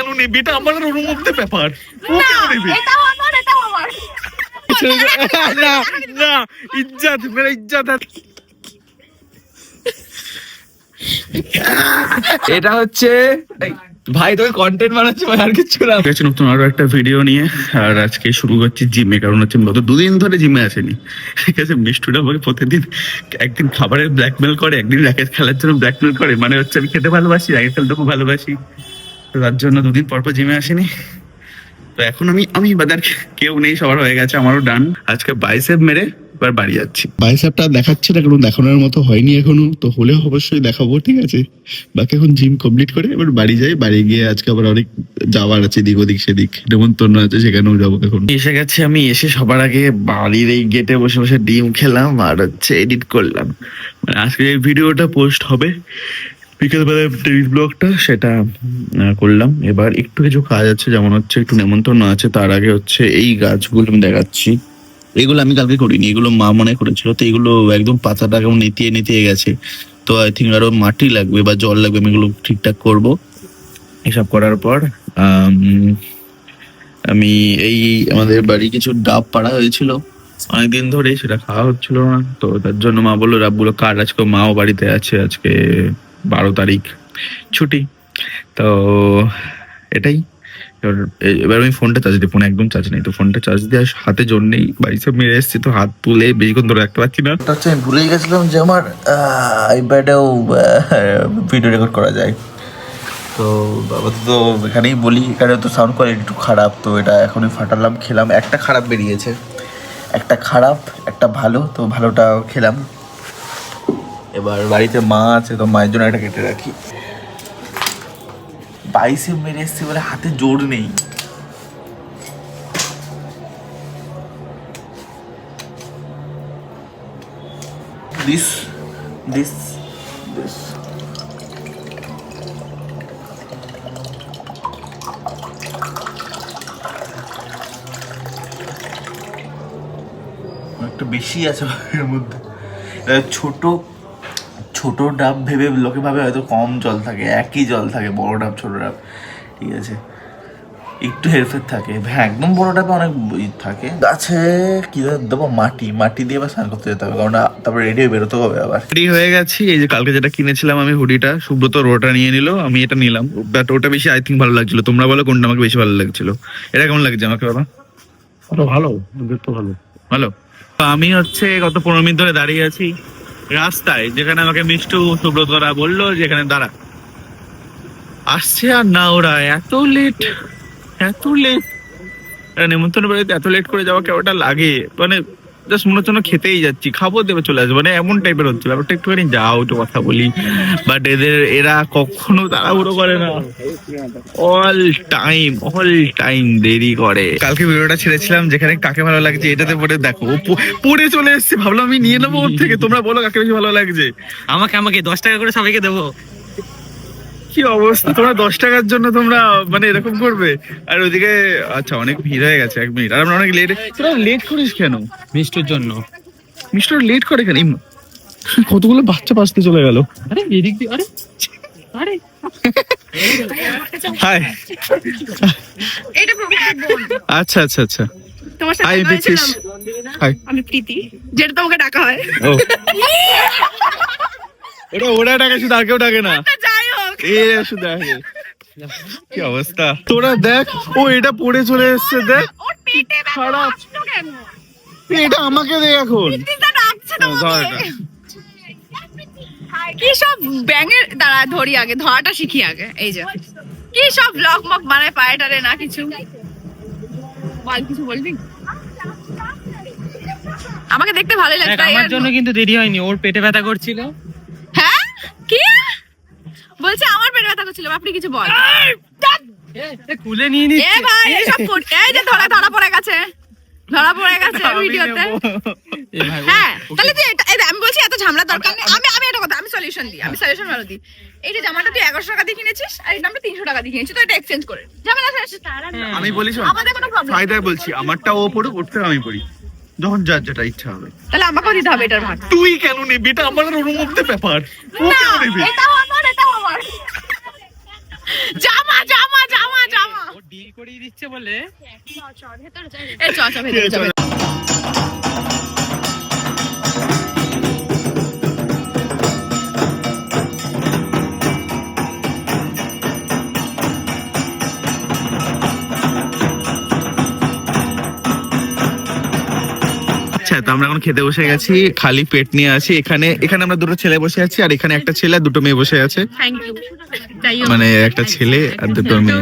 কেন নেবে? এটা আমার আর ওর মধ্যে ব্যাপার। ও না, কেন নেবে? এটাও আমার। না না, ইজ্জত মেরা ইজ্জত। এটা হচ্ছে ভাই তোকে কন্টেন্ট বানাচ্ছি ভাই, আর কিছু না। ঠিক আছে, নতুন আরো একটা ভিডিও নিয়ে। আর আজকে শুরু করছি জিমে, কারণ হচ্ছে গত 2 দিন ধরে জিমে আসেনি। ঠিক আছে, মিষ্টুটা আমাকে প্রতিদিন একদিন খাবারের ব্ল্যাকমেল করে, একদিন র্যাকেট খেলার জন্য ব্ল্যাকমেল করে। মানে হচ্ছে আমি খেতে ভালোবাসি, র্যাকেট খেলতে খুব ভালোবাসি, তো তার জন্য 2 দিন পর জিমে আসেনি। তো এখন আমি বাজার কেউ নেই, সবার হয়ে গেছে, আমারও ডান। আজকে বাইসেপ মেরে এবার বাড়ি যাচ্ছি। বাইসেপটা দেখাচ্ছে না কারণ দেখানোর মতো হয়নি এখনো, তো হলে অবশ্যই দেখাবো। ঠিক আছে, বাকি এখন জিম কমপ্লিট করে এবার বাড়ি যাই। বাড়ি গিয়ে আজকে আবার অনেক যাওয়ার আছে, দিক ওদিক সেদিক নেমন্তন্ন আছে, সেখানেও যাবো এখন। এসে গেছি আমি। এসে সবার আগে বাড়ির এই গেটে বসে বসে ডিম খেলাম আর হচ্ছে এডিট করলাম। মানে আজকে এই ভিডিওটা পোস্ট হবে বিকেলবেলায়, ডেইলি ব্লগটা, সেটা করলাম। এবার একটু কিছু কাজ আছে, যেমন হচ্ছে একটু নেমন্তন্ন আছে। তার আগে হচ্ছে এই গাছগুলো আমি দেখাচ্ছি। এগুলো আমি কালকে করিনি, এগুলো মা মনে করেছিল। তো এগুলো একদম পাতাটা কেমন নেতিয়ে নেতিয়ে গেছে, তো আই থিঙ্ক আরো মাটি লাগবে বা জল লাগবে। আমি এগুলো ঠিকঠাক করবো। এসব করার পর আমি এই আমাদের বাড়ি কিছু ডাব পাড়া হয়েছিল অনেকদিন ধরে, সেটা খাওয়া হচ্ছিল না। তো তার জন্য মা বললো ডাবগুলো কাট। আজকে মাও বাড়িতে আছে, আজকে 12 তারিখ ছুটি। তো এটাই। এবার আমি ফোনটা চার্জ দিই, ফোনে একদম চার্জ নেই। তো ফোনটা চার্জ দিয়ে হাতে জোর নেই, বাইসেপ মেরে এসেছি, তো হাত তুলে বেশিক্ষণ ধরে রাখতে পারছি না। হচ্ছে আমি ভুলেই গেছিলাম যে আমার আইপ্যাডেও ভিডিও রেকর্ড করা যায়। তো বাবা তো এখানেই বলি, এখানে তো সাউন্ড কোয়ালিটি একটু খারাপ, তো এটা এখনই ফাটালাম, খেলাম। একটা খারাপ বেরিয়েছে, একটা খারাপ একটা ভালো, তো ভালোটা খেলাম। এবার বাড়িতে মা আছে, তো মায়ের জন্য একটা কেটে রাখি। বাইসেপ মেরে এসছি বলে হাতে জোর নেই। দিস দিস দিস একটু বেশি আছে এর মধ্যে। ছোট ছোট ডাব ভেবে লোকে ভাবে হয়তো কম জল থাকে, একই জল থাকে, বড় ডাব ছোট ডাব। ঠিক আছে, একটু হেরফের থাকে। হ্যাঁ, একদম বড় ডাবে অনেক থাকে। গাছে কি দেবো? মাটি দিয়ে বা স্নান করতে যেতে হবে, কারণ তারপরে রেডি হয়ে বেরোতে হবে। আবার রেডি হয়ে গেছি। এই যে কালকে যেটা কিনেছিলাম আমি হুডিটা, সুব্রত ওটা নিয়ে নিল, আমি এটা নিলাম। বাট ওটা বেশি আই থিঙ্ক ভালো লাগছিল। তোমরা বলো কোনটা আমাকে বেশি ভালো লাগছিল। এটা কেমন লাগছে আমাকে বাবা? ভালো, দেখতে ভালো। ভালো। তো আমি হচ্ছে গত 15 মিনিট ধরে দাঁড়িয়ে আছি রাস্তায়, যেখানে আমাকে মিষ্টু সুব্রতরা বললো যে এখানে দাঁড়া। আসছে আর না ওরা, এত লেট। নেমন্তন্ন বাড়িতে এত লেট করে যাওয়া কেমনটা লাগে, মানে জাস্ট মনে হচ্ছে খেতেই যাচ্ছি, খাবো দেবে চলে আসবো, মানে এমন টাইপের হচ্ছে ব্যাপারটা। একটুখানি যাও, একটু কথা বলি। বাট এরা কখনো তাড়াহুড়ো করে না, অল টাইম দেরি করে। কালকে ভিডিওটা ছেড়েছিলাম যেখানে কাকে ভালো লাগছে, এটাতে পরে দেখো ও পড়ে চলে এসছে। ভাবলাম আমি নিয়ে নেবো ওর থেকে। তোমরা বলো কাকে বেশি ভালো লাগছে। আমাকে 10 টাকা করে সবাইকে দেবো। কি অবস্থা, তোমরা 10 টাকার জন্য তোমরা মানে এরকম করবে? আর ওইদিকে আচ্ছা অনেক ভিড় হয়ে গেছে, 1 মিনিট। আর আমরা অনেক লেট। তোরা লেট করিস কেন? মিষ্টুর জন্য। মিস্টার লেট করে কেন? কতগুলো বাচ্চা বাঁচতে চলে গেল। আরে এদিক দিয়ে, আরে হাই। এটা প্রবীরের বোন। আচ্ছা। তোমার সাথে হাই দেখা বিচিস। হয়েছিল। হাই। আমি প্রীতি, যেটা তোমাকে ডাকা হয়। ও ওরা ডাকে, শুধু আর কেউ ডাকে না। তো যাই হোক, এ শুধু ডাকে। কি অবস্থা তোরা দেখ, ও এটা পড়ে চলে এসছে, দেখ ওর পেটে ব্যথা খারাপ। আসলো কেন? এটা আমাকে দে এখন। প্রীতিটা ডাকছে ধর তোমাকে। এটা। কি সব ব্যাঙের দ্বারা ধরি, আগে ধরাটা শিখি আগে। এই যে কি সব ব্লগ মক বানায় পায়েটারে না কিছু। বল, কিছু বলবি? আমাকে দেখতে ভালোই লাগছে। তাই আমার আর- জন্য কিন্তু দেরি হয়নি, ওর পেটে ব্যথা করছিল। হ্যাঁ, কি বলছে? আমার পেটে ব্যথা করছিল। আপনি কিছু বল। খুলে নিয়ে এ নিচ্ছে। ভাই, এসব এই যে ধরা পড়ে গেছে ভিডিওতে। হ্যাঁ, তাহলে তুই আমি বলছি এত ঝামেলা দরকার নেই। আমি একটা কথা, আমি সলিউশন ভালো দিই। এই যে জামাটা তুই 1100 টাকা দিয়ে কিনেছিস, আর এই দামটা 300 টাকা দিয়ে কিনেছিস, তো এটা এক্সচেঞ্জ করে ঝামেলা শেষ। আমি বলি শোন, আমাদের কোনো প্রবলেম। ফায়দায় বলছি, আমারটা ও পড়ুক, ওরটা আমি পড়ি, যখন যার যেটা ইচ্ছা হবে। তাহলে আমাকেও দিতে হবে এটার ভাগ। তুই কেন নেবি? এটা আমার আর ওর মধ্যে ব্যাপার। ও না, কেন নেবে? এটাও আমার। জামা দিচ্ছে বলে এই চ চ ভেতরে যাবে। আচ্ছা, তো আমরা এখন খেতে বসে গেছি, খালি পেট নিয়ে আছি। এখানে আমরা দুটো ছেলে বসে আছি, আর এখানে একটা ছেলে আর দুটো মেয়ে বসে আছে। Thank you. যাই হোক, মানে একটা ছেলে আর দুটো মেয়ে।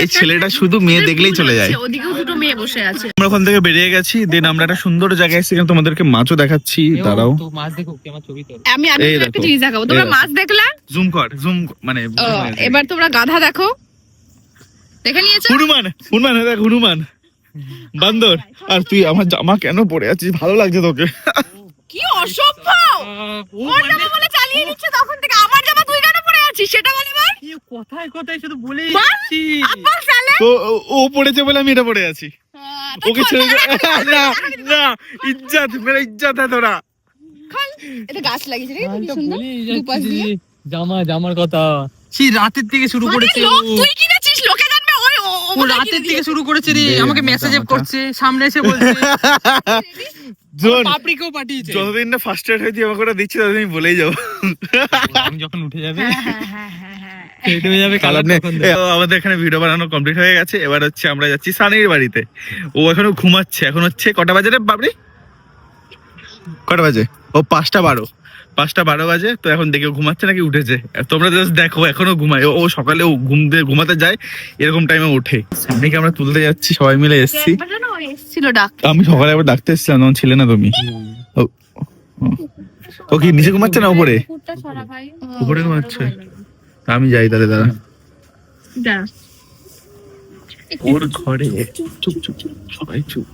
এই ছেলেটা শুধু মেয়ে দেখলেই চলে যায়। ওদিকেও দুটো মেয়ে বসে আছে। আমরা ওখান থেকে বেরিয়ে গেছি, দেন আমরা একটা সুন্দর জায়গায় এসে তোমাদেরকে মাছও দেখাচ্ছি। দাঁড়াও, তো মাছ দেখো কি আমার ছবি তোর। আমি এই একটা দেখো, জিনিস দেখাবো। তোমরা এই মাছ দেখলা, জুম কর, জুম মানে এবার তোমরা গাধা দেখো। দেখে নিয়েছো? হনুমান, দেখ হনুমান, বান্দর। আর তুই আমার জামা কেন পরে আছিস? ভালো লাগছে তোকে? কি অসভ্য! ও ওর জামা বলে চালিয়ে নিচ্ছে তখন থেকে। আমার জামা তুই কেন পরে আছিস সেটা বল এবার। কথায় কথায় শুধু বলেই বাহ! যাচ্ছি। আব্বাস সালে। তো ও পড়েছে বলে আমি এটা পরে আছি। ওকে ছেড়ে দে। না না, ইজ্জত, মেরা ইজ্জত है তোরা। এটা গাছ লাগিয়েছে রে, কি আমি তো সুন্দর বলেই দুপাশ যাচ্ছি দিয়ে। যে জামার কথা সেই রাতের থেকে শুরু মানে করেছে লোক ও। তুই কিনেছিস, লোকে জানবে ওই ও ও রাতের থেকে শুরু করেছে রে, আমাকে মেসেজ করছে, সামনে এসে বলছে, জোন, পাপড়িকেও পাঠিয়েছে। যতদিন না ফার্স্ট এড হয়ে আমাকে ওটা দিচ্ছি ততদিন আমি বলেই যাবো। আমি যখন উঠে যাবে হ্যাঁ। কেটে হয়ে যাবে কালার কালার নেই। আমাদের এখানে ভিডিও বানানো কমপ্লিট হয়ে গেছে। এবার হচ্ছে আমরা যাচ্ছি সানির বাড়িতে। ও এখনো ঘুমাচ্ছে। এখন হচ্ছে কটা বাজে রে বাবরি? কটা বাজে? ও 5:12 বাজে। তো এখন দেখে ও ঘুমাচ্ছে নাকি উঠেছে। আর তোমরা জাস্ট দেখো, এখনো ঘুমায়। ও সকালে ও ঘুমাতে যায়, এরকম টাইমে ওঠে। সামনেকে আমরা তুলতে যাচ্ছি, সবাই মিলে এসছি। একবার জানো ওই এসেছিল ডাক। আমি সকালে আবার ডাকতে এসেছিলাম, তখন ছিলে না তুমি। ও কি নিচে ঘুমাচ্ছে না উপরে? কুকুরটা ছড়া ভাই। উপরে ঘুমাচ্ছে। আমি যাই তাহলে, দাঁড়া। যা। ওর ঘরে চুপ চুপ চুপ, সবাই চুপ।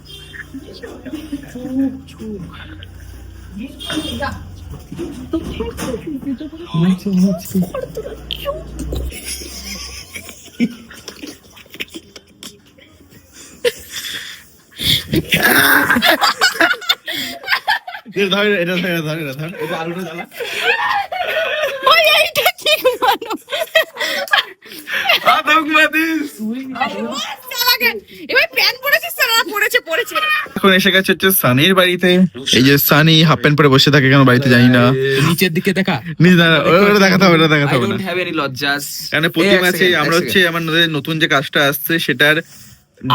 এটা ধর, আলুটা জ্বালা। ওই এইটা কি ঘুমানো? এবার প্যান্ট পরেছিস তো? না পরেছে। এখন এসে গেছে হচ্ছে সানির বাড়িতে। এই যে সানি হাফ প্যান্ট পরে বসে থাকে কেন বাড়িতে, জানি না। নিচের দিকে দেখা নিজে দাঁড়া, ওটা দেখাতে হবে না। লজ্জাস এখানে প্রতিমা আছে। আমরা হচ্ছে আমাদের নতুন যে কাজটা আসছে সেটার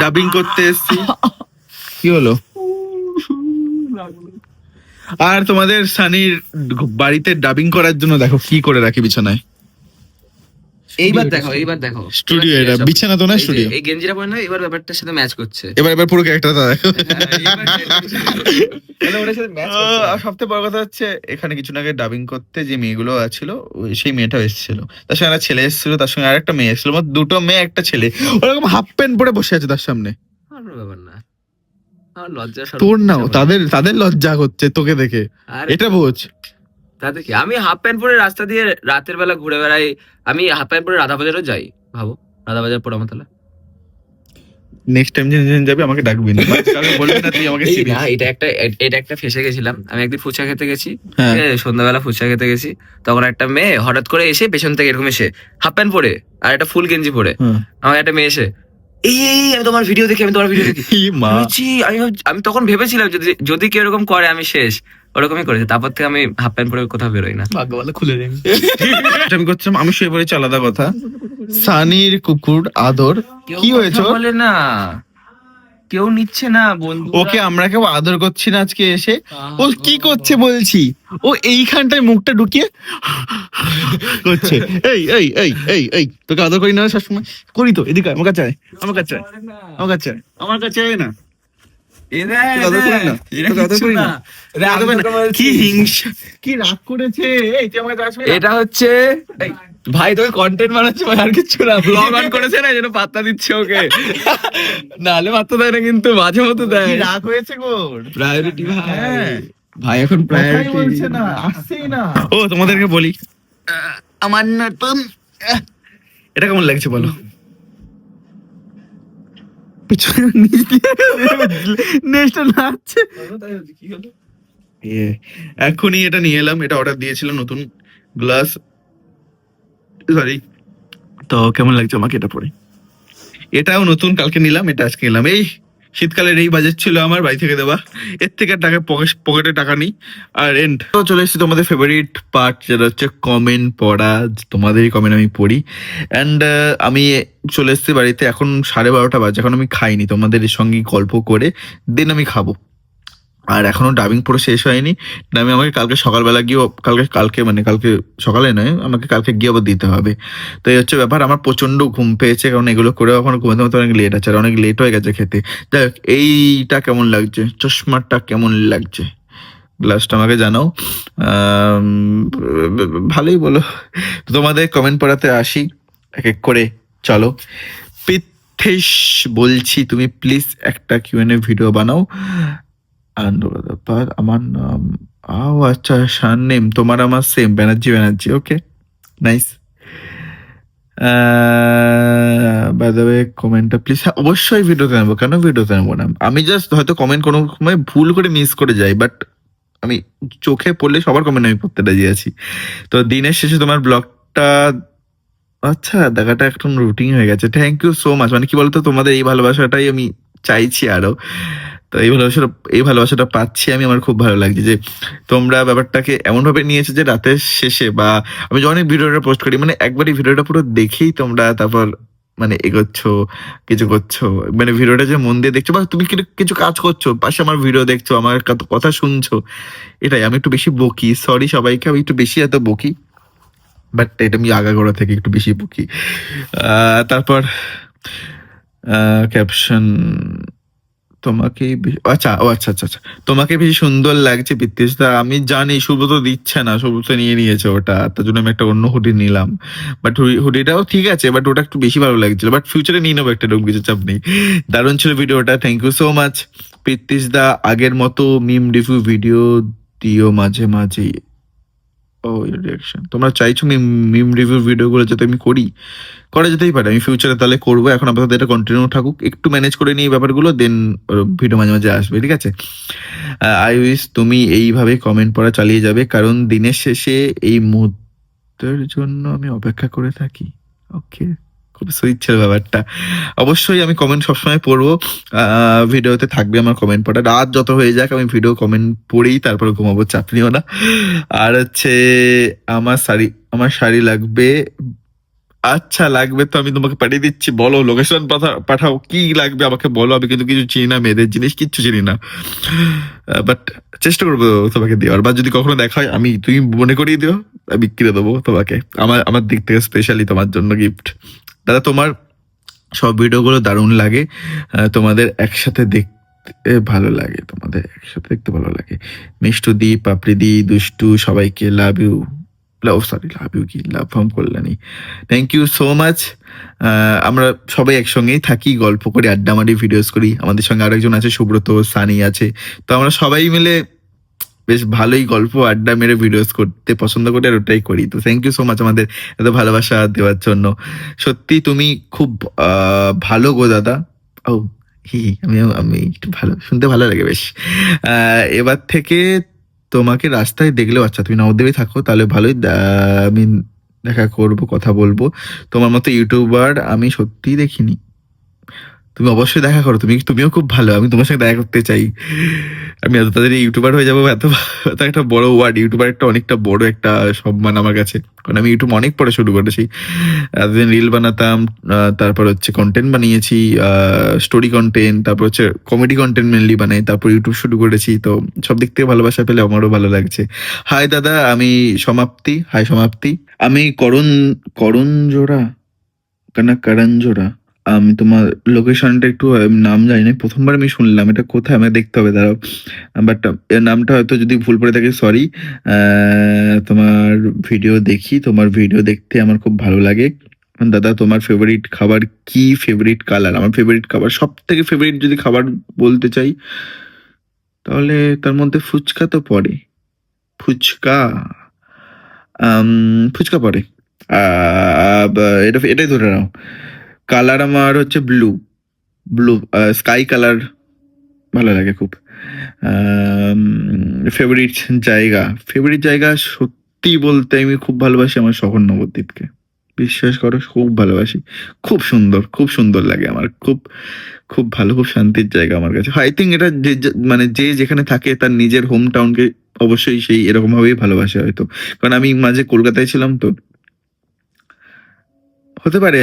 ডাবিং করতে এসেছি। কি হলো? আর তোমাদের সানির বাড়িতে ডাবিং করার জন্য দেখো কি করে রাখি বিছানায়। এইবার দেখো স্টুডিও, এটা বিছানা তো না, এই যে, স্টুডিও। এই গেঞ্জিটা পরে না এবার ব্যাপারটার সাথে ম্যাচ করছে। এবার পুরো ক্যারেক্টারটা দেখো। সবথেকে বড় কথা হচ্ছে এখানে কিছু আগে ডাবিং করতে যে মেয়েগুলো ছিল, সেই মেয়েটাও এসেছিল, তার সঙ্গে একটা ছেলে এসেছিল, তার সঙ্গে আরেকটা মেয়ে এসেছিল, মোট দুটো মেয়ে একটা ছেলে। ওরকম হাফ প্যান্ট পরে বসে আছে তার সামনে। কোনো ব্যাপার না, আমার লজ্জা শরম তোর নাও, কিছু তাদের লজ্জা হচ্ছে তোকে দেখে। আরে এটা বোঝ। তাতে কি, আমি হাফ প্যান্ট পরে রাস্তা দিয়ে রাতের বেলা ঘুরে বেড়াই। আমি হাফ প্যান্ট পরে রাধাবাজারও যাই, ভাবো রাধাবাজার পোড়ামাতলা। নেক্সট টাইম যে যাবি আমাকে ডাকবি না, কারণ বলবি না তুই আমাকে এই চিনিস। না, এটা একটা ফেসে গেছিলাম। আমি একদিন ফুচকা খেতে গেছি, হ্যাঁ। ঠিক আছে? সন্ধ্যাবেলা ফুচকা খেতে গেছি, তখন একটা মেয়ে হঠাৎ করে এসে পেছন থেকে এরকম এসে হাফ প্যান্ট পরে আর একটা ফুল গেঞ্জি পরে হ্যাঁ। আমার একটা মেয়ে এসে আমি তোমার ভিডিও দেখি। ই মা। আমি তখন ভেবেছিলাম যদি কেউ এরকম করে আমি শেষ। ওরকমই করেছে। তারপর থেকে আমি হাফ প্যান্ট পরে কোথাও বেরোই না। ভাগ্য ভালো খুলে দেন। আমি করছিলাম, আমি শুয়ে পড়েছি, আলাদা কথা। সানির কুকুর আদর কেউ কি হয়েছে কথা ওর? বলে না, কেউ নিচ্ছে না বন্ধু। ওকে আমরা কেউ আদর করছি না আজকে এসে। ও কি করছে বলছি, ও এইখানটায় মুখটা ঢুকিয়ে করছে। এই তোকে আদর করি না সবসময়? করি তো। এদিকে আয়, আমার কাছে আয়, আমার কাছে আয়, আমার কাছে আয়, আমার কাছে আয় না। তোকে আদর করি না, তোকে আদর করি না। তোকে আদর করি না। কি হিংসা, কি রাগ করেছে। এই তুই আমার কাছে আসবি না? এটা হচ্ছে ভাই, তোকে কন্টেন্ট বানাচ্ছে ভাই, আর কিছু না। ব্লগ অন করেছে না, এই জন্য পাত্তা দিচ্ছে ওকে। নাহলে পাত্তা দেয় না, কিন্তু মাঝে মতো কি দেয়। রাগ হয়েছে গোর। প্রায়োরিটি ভাই, হ্যাঁ। ভাই এখন কথাই প্রায়োরিটি বলছে না, আসছেই না। ও তোমাদেরকে বলি, আমার নতুন এটা কেমন লাগছে বলো? এখনই এটা নিয়ে এলাম, এটা অর্ডার দিয়েছিল, নতুন গ্লাস। সরি। তো কেমন লাগছে আমাকে এটা পরে? এটাও নতুন, কালকে নিলাম, এটা আজকে নিলাম। এই শীতকালের এই বাজেট ছিল আমার বাড়ি থেকে দেওয়া, এর থেকে টাকা পকেটে টাকা নেই। আর এন্ড তো চলে এসেছি তোমাদের ফেভারিট পার্ট, যেটা হচ্ছে কমেন্ট পড়া। তোমাদেরই কমেন্ট আমি পড়ি। অ্যান্ড আমি চলে এসেছি বাড়িতে, এখন 12:30 বাজে, এখন আমি খাইনি, তোমাদের সঙ্গে গল্প করে দেন আমি খাবো। আর এখনো ডাবিং পুরো শেষ হয়নি। ডাবিং আমাকে কালকে সকালবেলা গিয়ে কালকে সকালে নয়, আমাকে কালকে গিয়ে আবার দিতে হবে। তো এই হচ্ছে ব্যাপার। আমার প্রচন্ড ঘুম পেয়েছে, কারণ এগুলো করে এখন ঘুমাতে ঘুমাতে অনেক লেট আছে, আর অনেক লেট হয়ে গেছে খেতে। যাই হোক, এইটা কেমন লাগছে, চশমাটা কেমন লাগছে, গ্লাসটা আমাকে জানাও। ভালোই বলো। তো তোমাদের কমেন্ট পড়াতে আসি এক এক করে, চলো। পিথেশ বলছি, তুমি প্লিজ একটা কিউএনএ ভিডিও বানাও। আমার নাম, ও আচ্ছা, শান নেম তোমার আমার same, Banerjee. Okay, nice. By the way, কমেন্টটা প্লিজ, অবশ্যই ভিডিওতে নেবো, কেন ভিডিওতে নেবো না? আমি জাস্ট হয়তো কমেন্ট কোনো সময় ভুল করে মিস করে যাই, বাট আমি চোখে পড়লে সবার কমেন্ট আমি পড়তে রাজি আছি। তো দিনের শেষে তোমার ব্লগটা, আচ্ছা, দেখাটা এখন রুটিন হয়ে গেছে। Thank you so much. মানে কি বলতো, তোমাদের এই ভালোবাসাটাই আমি চাইছি আরো। তো এই ভালোবাসাটা পাচ্ছি আমি, আমার খুব ভালো লাগছে যে তোমরা ব্যাপারটাকে এমন ভাবে নিয়েছো যে রাতের শেষে বা আমি যখন ভিডিওটা পোস্ট করি, মানে একবারই ভিডিওটা পুরো দেখেই তোমরা তারপর মানে এগোচ্ছ, কিছু করছো, মানে ভিডিওটা যে মন দিয়ে দেখছো, বা তুমি কিছু কাজ করছো, পাশে আমার ভিডিও দেখছো, আমার কথা শুনছো। এটাই, আমি একটু বেশি বকি, সরি সবাইকে, আমি একটু বেশি এত বকি, বাট এটা আমি আগাগোড়া থেকে একটু বেশি বকি। তারপর ক্যাপশন, তোমাকে আচ্ছা, তোমাকে বেশি সুন্দর লাগছে পিতৃষ্টা। আমি জানি সুব্রত দিচ্ছে না, সুব্রত নিয়ে নিয়েছে ওটা, তার জন্য আমি একটা অন্য হুডি নিলাম। বাট হুডিটাও ঠিক আছে, বাট ওটা একটু বেশি ভালো লাগছিল। বাট ফিউচারে নিয়ে নেবো একটা, কিছু চাপ নেই। দারুণ ছিল ভিডিওটা, থ্যাংক ইউ সো মাচ পিতৃষ্টা। আগের মতো মিম রিভিউ ভিডিও দিও মাঝে মাঝে। ও রিয়াকশন, তোমরা চাইছো মিম রিভিউ ভিডিওগুলো যাতে আমি করা যেতেই পারে, আমি ফিউচারে তাহলে করবো। এখন আপাতত এটা কন্টিনিউ থাকুক, একটু ম্যানেজ করে নিই ব্যাপারগুলো, দেন ভিডিও মাঝে মাঝে আসবে, ঠিক আছে? আই উইশ তুমি এইভাবে কমেন্ট পড়া চালিয়ে যাবে, কারণ দিনের শেষে এই মুহূর্তের জন্য আমি অপেক্ষা করে থাকি। ওকে, খুব সুইট ছিল ব্যাপারটা। অবশ্যই আমি কমেন্ট সবসময় পড়বো, ভিডিওতে থাকবে আমার কমেন্ট পড়া। রাত যত হয়ে যাক, আমি ভিডিও কমেন্ট পড়েই তারপরে ঘুমাবো, চাপ নিও না। আর হচ্ছে আমার শাড়ি লাগবে। আচ্ছা, লাগবে তো আমি তোমাকে পাঠিয়ে দিচ্ছি, বলো লোকেশন পাঠাও, কি লাগবে আমাকে বলো। আমি কিন্তু কিছু চিনি না, মেয়েদের জিনিস কিচ্ছু চিনি না, বাট চেষ্টা করবো তোমাকে দেওয়ার। বা যদি কখনো দেখা হয়, তুমি মনে করিয়ে দিও, আমি কিনে দেবো তোমাকে, আমার দিক থেকে স্পেশালি তোমার জন্য গিফট। দাদা, তোমার সব ভিডিওগুলো দারুণ লাগে, তোমাদের একসাথে দেখতে ভালো লাগে, মিষ্টু দি, পাপড়ি দি, দুষ্টু, সবাইকে লাভ ইউ কি love from Kalyani, thank you so much. আমরা সবাই একসঙ্গেই থাকি, গল্প করি, আড্ডা মারি, ভিডিওস করি। আমাদের সঙ্গে আরেকজন আছে, সুব্রত, সানি আছে। তো আমরা সবাই মিলে বেশ ভালোই গল্প আড্ডা মেরে ভিডিওস করতে পছন্দ করি, আর ওটাই করি। তো থ্যাংক ইউ সো মাচ আমাদের এত ভালোবাসা দেওয়ার জন্য। সত্যি তুমি খুব ভালো গো দাদা। ও আমি একটু ভালো শুনতে ভালো লাগে বেশ। এবার থেকে তোমাকে রাস্তায় দেখলেও, আচ্ছা তুমি নবদ্বীপে থাকো তাহলে ভালোই, আমি দেখা করবো, কথা বলবো। তোমার মতো ইউটিউবার আমি সত্যিই দেখিনি। তুমি অবশ্যই দেখা করো, তুমিও খুব ভালো, আমি তোমার সঙ্গে দেখা করতে চাই। আমি এত তাড়াতাড়ি ইউটিউবার হয়ে যাবো, এত একটা বড় ওয়ার্ড, ইউটিউবার একটা অনেকটা বড় একটা সম্মান আমার কাছে, কারণ আমি ইউটিউব অনেক পরে শুরু করেছি। এতদিন রিল বানাতাম, তারপর হচ্ছে কন্টেন্ট বানিয়েছি, স্টোরি কন্টেন্ট, তারপর হচ্ছে কমেডি কন্টেন্ট মেনলি বানাই, তারপর ইউটিউব শুরু করেছি। তো সব দিক থেকে ভালোবাসা পেলে আমারও ভালো লাগছে। হাই দাদা, আমি সমাপ্তি। আমি করণ জোড়া কারণ জোড়া। আমি তোমার লোকেশনটা একটু নাম জানি না, প্রথমবার আমি শুনলাম, এটা কোথায় আমাকে দেখতে হবে, দাঁড়াও। বাট এর নামটা হয়তো যদি ভুল পড়ে থাকে সরি। তোমার ভিডিও দেখি, তোমার ভিডিও দেখতে আমার খুব ভালো লাগে। দাদা, তোমার ফেভারিট খাবার কি, ফেভারিট কালার? আমার ফেভারিট খাবার, সব থেকে ফেভারিট যদি খাবার বলতে চাই তাহলে তার মধ্যে ফুচকা তো পড়ে, ফুচকা পড়ে। এটাই ধরে নাও। কালার আমার হচ্ছে ব্লু স্কাই কালার ভালো লাগে খুব। ফেভারিট জায়গা সত্যি বলতে আমি খুব ভালোবাসি আমার শহর নবদ্বীপকে, বিশ্বাস করো খুব ভালোবাসি, খুব সুন্দর লাগে আমার, খুব খুব ভালো, খুব শান্তির জায়গা আমার কাছে। আই থিঙ্ক এটা মানে যে যেখানে থাকে তার নিজের হোম টাউনকে অবশ্যই সেই এরকম ভাবেই ভালোবাসে হয়তো। কারণ আমি মাঝে কলকাতায় ছিলাম তো, হতে পারে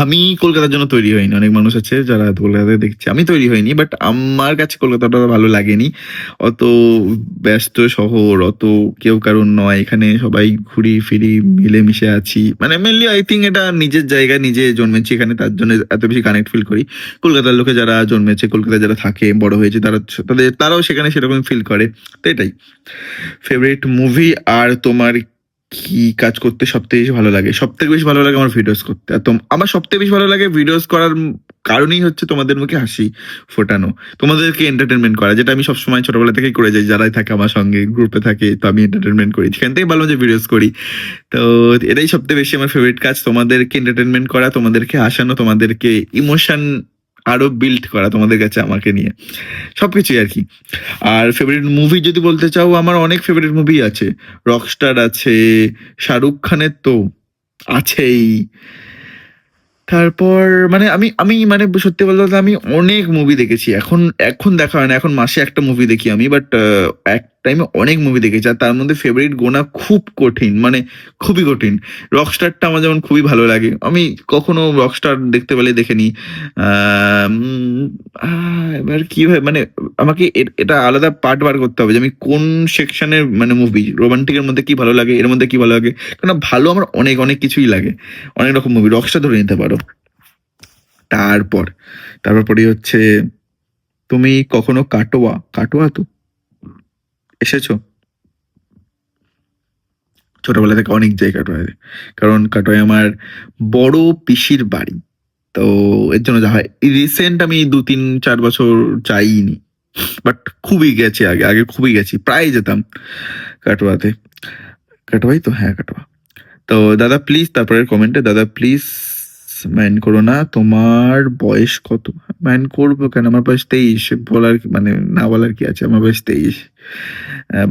আমি কলকাতার জন্য তৈরি হইনি। অনেক মানুষ আছে যারা কলকাতায় দেখছে, আমি তৈরি হইনি, বাট আমার কাছে কলকাতাটা ভালো লাগেনি। অত ব্যস্ত শহর, অত কেউ কারণ নয়, এখানে সবাই ঘুরি ফিরি মিলেমিশে আছি। মানে মেনলি আই থিঙ্ক এটা নিজের জায়গায় নিজে জন্মেছি এখানে, তার জন্য এত বেশি কানেক্ট ফিল করি। কলকাতার লোকে যারা জন্মেছে, কলকাতায় যারা থাকে, বড় হয়েছে, তারাও সেখানে সেরকম ফিল করে। তো এটাই ফেভারিট মুভি। আর তোমার কি কাজ করতে সবথেকে বেশি ভালো লাগে? সবথেকে বেশি ভালো লাগে আমার ভিডিওস করতে। আর আমার সবথেকে বেশি ভালো লাগে ভিডিওস করার কারণই হচ্ছে তোমাদের মুখে হাসি ফোটানো, তোমাদেরকে এন্টারটেনমেন্ট করা, যেটা আমি সবসময় ছোটবেলা থেকেই করে যাই। যারাই থাকে আমার সঙ্গে গ্রুপে থাকে, তো আমি এন্টারটেনমেন্ট করি, সেখান থেকে ভালো যে ভিডিওস করি। তো এটাই সবথেকে বেশি আমার ফেভারিট কাজ, তোমাদেরকে এন্টারটেনমেন্ট করা, তোমাদেরকে হাসানো, তোমাদেরকে ইমোশন আরো বিল্ড করা তোমাদের কাছে আমাকে নিয়ে, সবকিছুই আর কি। আর ফেভারিট মুভি যদি বলতে চাও, আমার অনেক ফেভারিট মুভি আছে। রকস্টার আছে, শাহরুখ খানের তো আছেই। তারপর মানে আমি আমি মানে সত্যি বলতে গেলে আমি অনেক মুভি দেখেছি। এখন এখন দেখা হয় না, এখন মাসে একটা মুভি দেখি আমি, বাট এক টাইমে অনেক মুভি দেখেছি। আর তার মধ্যে ফেভারিট গোনা খুব কঠিন, মানে খুবই কঠিন। রকস্টারটা আমার যেমন খুবই ভালো লাগে, আমি কখনো রকস্টার দেখতে পেলে দেখেনি। এবার কি হয় মানে আমাকে এটা আলাদা পার্ট বার করতে হবে যে আমি কোন সেকশনের মানে মুভি, রোমান্টিকের মধ্যে কি ভালো লাগে, এর মধ্যে কি ভালো লাগে। কারণ ভালো আমার অনেক অনেক কিছুই লাগে, অনেক রকম মুভি। রকস্টার ধরে নিতে পারো। তারপরে হচ্ছে তুমি কখনো কাটোয়া তো এসেছো? ছোটবেলা থেকে অনেক যাই কাটোয়ায়, কারণ কাটোয়ায় আমার বড় পিসির বাড়ি। তো এর জন্য যা হয়, রিসেন্ট আমি 2-3-4 বছর যাইনি, বাট খুবই গেছি, আগে আগে খুবই গেছি, প্রায় যেতাম কাটোয়াতে। কাটোয়াই তো, হ্যাঁ কাটোয়া। তো দাদা প্লিজ, তারপরের কমেন্টে, দাদা প্লিজ মাইন্ড করো না, তোমার বয়স কত? মাইন্ড করবো কেন, আমার বয়স 23, বলার মানে না বলার কি আছে, আমার বয়স 23।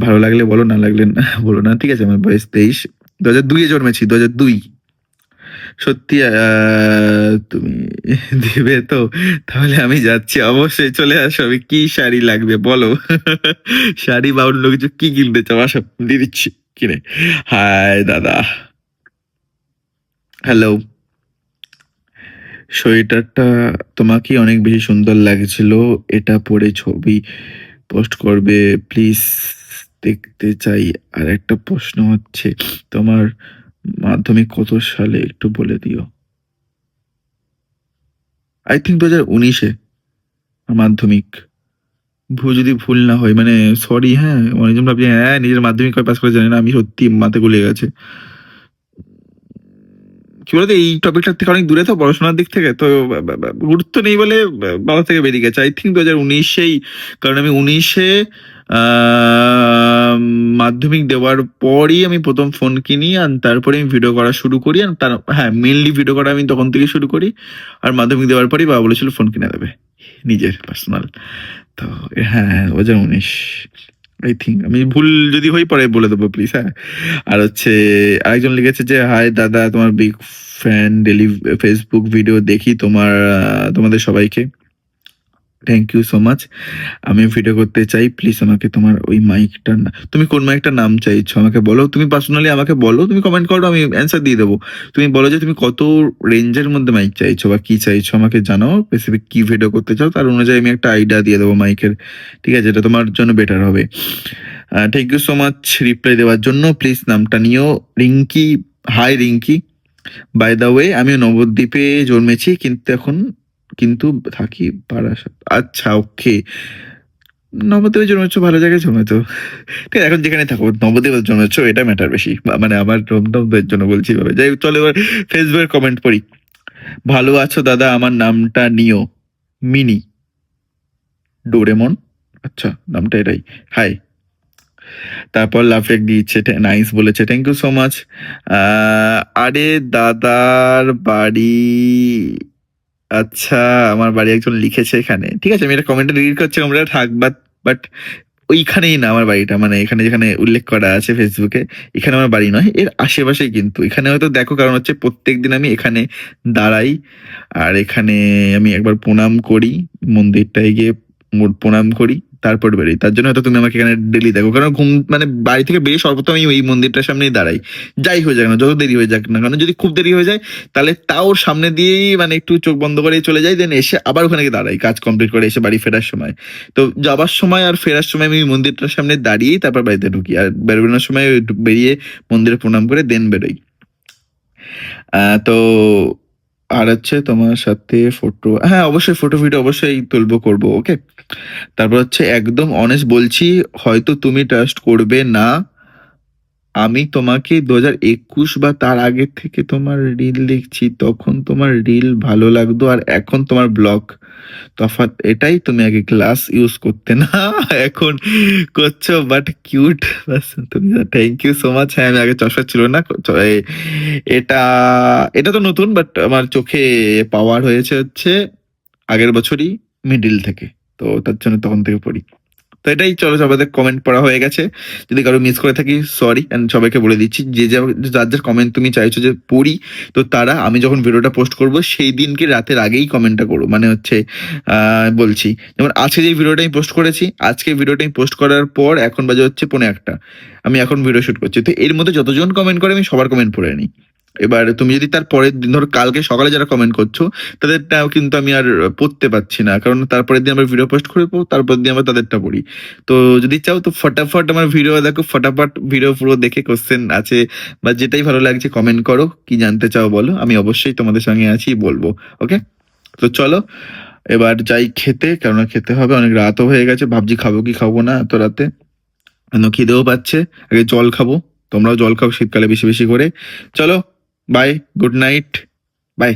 ভালো লাগলে বলো, না লাগলে না বলো না, ঠিক আছে। আমার বয়স 23, 2002-এ জন্মেছি, 2002। সত্যি তুমি দিবে তো? তাহলে আমি যাচ্ছি, অবশ্যই চলে আসো। আমি কি শাড়ি লাগবে বলো? শাড়ি বা অন্য কিছু কি কিনতে চাও, আসো দিয়ে দিচ্ছি কিনে। হাই দাদা, হ্যালো। সোয়েটারটা তোমাকে অনেক বেশি সুন্দর লাগছিল, এটা পরে ছবি পোস্ট করবে প্লিজ, দেখতে চাই। আর একটা প্রশ্ন হচ্ছে, তোমার মাধ্যমিক কত সালে একটু বলে দিও। আই থিঙ্ক 2019-এ মাধ্যমিক, যদি ভুল না হয়, মানে সরি। হ্যাঁ, অনেকজন ভাবছি হ্যাঁ নিজের মাধ্যমিক কবে পাস করে জানি না, আমি সত্যি মাথা গুলিয়ে গেছে। কি বলতো, এই টপিকটার থেকে অনেক দূরে তো পড়াশোনার দিক থেকে, তো গুরুত্ব নেই বলে বাবা থেকে বেরিয়ে গেছে। আই থিঙ্ক 2019-এই, কারণ আমি 19-এ মাধ্যমিক দেওয়ার পরই আমি প্রথম ফোন কিনি, আর তারপরে আমি ভিডিও করা শুরু করি। আর হ্যাঁ, মেনলি ভিডিও করা আমি তখন থেকে শুরু করি। আর মাধ্যমিক দেওয়ার পরই বাবা বলেছিল ফোন কিনে দেবে, নিজের পার্সোনাল। তো হ্যাঁ, 2019 আই থিঙ্ক। আমি ভুল যদি হই পরে বলে দেবো প্লিজ। হ্যাঁ, আর হচ্ছে আরেকজন লিখেছে যে হাই দাদা, তোমার big fan, daily Facebook video দেখি তোমাদের সবাইকে, থ্যাংক ইউ সো মাচ। আমি ভিডিও করতে চাই, প্লিজ আমাকে তোমার ওই মাইকটার তুমি কোন মাইকটার নাম চাইছো আমাকে বলো। তুমি পার্সোনালি আমাকে বলো, তুমি কমেন্ট করো, আমি অ্যান্সার দিয়ে দেবো। তুমি বলো যে তুমি কত রেঞ্জের মধ্যে মাইক চাইছো বা কি চাইছো, আমাকে জানাও স্পেসিফিক কি ভিডিও করতে চাও, তার অনুযায়ী আমি একটা আইডিয়া দিয়ে দেবো মাইকের, ঠিক আছে? এটা তোমার জন্য বেটার হবে। Thank you so much reply দেওয়ার জন্য। প্লিজ নামটা নিও, Rinki. Hi Rinki, by the way আমিও নবদ্বীপে জন্মেছি, কিন্তু থাকি বারাসাত। আচ্ছা, ওকে, নবদ্বীপে জন্মেছো, ভালো জায়গায় জন্মেছো, ঠিক আছে। এখন যেখানে থাকো নবদ্বীপে জন্মেছো, এটা ম্যাটার বেশি, মানে আমার রমদমের জন্য বলছি ভাবে। যাই হোক, চলো এবার ফেসবুকের কমেন্ট পড়ি। ভালো আছো দাদা, আমার নামটা নিও, মিনি ডোরেমন। আচ্ছা, নামটা এটাই। হাই। তারপর লাভ টেক দিচ্ছে, নাইস বলেছে, থ্যাংক ইউ সো মাচ। আরে দাদার বাড়ি, আচ্ছা আমার বাড়ি একজন লিখেছে এখানে, ঠিক আছে। আমি এটা কমেন্টে রিড করছি, আমরা থাক, বাট ওইখানেই না আমার বাড়িটা, মানে এখানে যেখানে উল্লেখ করা আছে ফেসবুকে, এখানে আমার বাড়ি নয়, এর আশেপাশেই কিন্তু। এখানে হয়তো দেখো, কারণ হচ্ছে প্রত্যেকদিন আমি এখানে দাঁড়াই, আর এখানে আমি একবার প্রণাম করি, মন্দিরটায় গিয়ে প্রণাম করি, তারপর বেরোই। তার জন্য হয়তো তুমি আমাকে এখানে ডেলি দেখো, কারণ ঘুম মানে বাড়ি থেকে বেরিয়ে সর্বপ্রথম আমি এই মন্দিরটার সামনেই দাঁড়াই, যাই হয়ে যাক না, যত দেরি হয়ে যাক না, কারণ যদি খুব দেরি হয়ে যায় তাহলে তাও সামনে দিয়েই মানে একটু চোখ বন্ধ করে চলে যাই, দেন এসে আবার ওখানে গিয়ে দাঁড়াই কাজ কমপ্লিট করে এসে বাড়ি ফেরার সময়। তো যাবার সময় আর ফেরার সময় আমি মন্দিরটার সামনে দাঁড়িয়েই তারপর বাড়িতে ঢুকি, আর বেরোনোর সময় বেরিয়ে মন্দিরে প্রণাম করে দেন বেরোই। তো আর হচ্ছে তোমার সাথে ফটো, হ্যাঁ অবশ্যই ফটো ভিডিও অবশ্যই তুলবো, করবো, ওকে। তারপর হচ্ছে একদম অনেস্ট বলছি, হয়তো তুমি ট্রাস্ট করবে না, আমি তোমাকে 2021 বা তার আগে থেকে তোমার রিল দেখছি, তখন তোমার রিল ভালো লাগতো আর এখন তোমার ব্লগ, তফাৎ এটাই, তুমি আগে গ্লাস ইউজ করতে না, এখন করছো, বাট কিউট। তুমি থ্যাংক ইউ সো মাচ। হ্যাঁ আমি আগে চশমা ছিল না, এটা এটা তো নতুন, বাট আমার চোখে পাওয়ার হয়েছে হচ্ছে আগের বছরই মিডিল থেকে, তো তার জন্য তখন থেকে পড়ি। তো এটাই, চলো সবাই কমেন্ট পড়া হয়ে গেছে, যদি কারো মিস করে থাকি সরি, অ্যান্ড সবাইকে বলে দিচ্ছি যে যার যার কমেন্ট তুমি চাইছো যে পড়ি, তো তারা আমি যখন ভিডিওটা পোস্ট করব সেই দিনকে রাতের আগেই কমেন্টটা করো, মানে হচ্ছে বলছি যেমন আজকে যে ভিডিওটা আমি পোস্ট করেছি, আজকে ভিডিওটা আমি পোস্ট করার পর এখন বাজে হচ্ছে 1:45, আমি এখন ভিডিও শুট করছি, তো এর মধ্যে যতজন কমেন্ট করে আমি সবার কমেন্ট পড়ে নিই। এবার তুমি যদি তার পরের দিন, ধরো কালকে সকালে যারা কমেন্ট করছো তাদেরটাও কিন্তু আমি আর পড়তে পারছি না, কারণ তারপরের দিন আবার ভিডিও পোস্ট করবো, তারপর দিন আবার তাদেরটা পড়ি। তো যদি চাও তো ফটাফট আমার ভিডিও দেখো, ফটাফট ভিডিও পুরো দেখে কোশ্চেন আছে বা যেটাই ভালো লাগছে কমেন্ট করো, কি জানতে চাও বলো, আমি অবশ্যই তোমাদের সঙ্গে আছি, বলবো, ওকে। তো চলো এবার যাই খেতে, কেননা খেতে হবে, অনেক রাতও হয়ে গেছে, ভাবছি খাবো কি খাবো না এত রাতে, খিদেও পাচ্ছে, আগে জল খাবো, তোমরাও জল খাও শীতকালে বেশি বেশি করে। চলো বাই, গুড নাইট, বাই।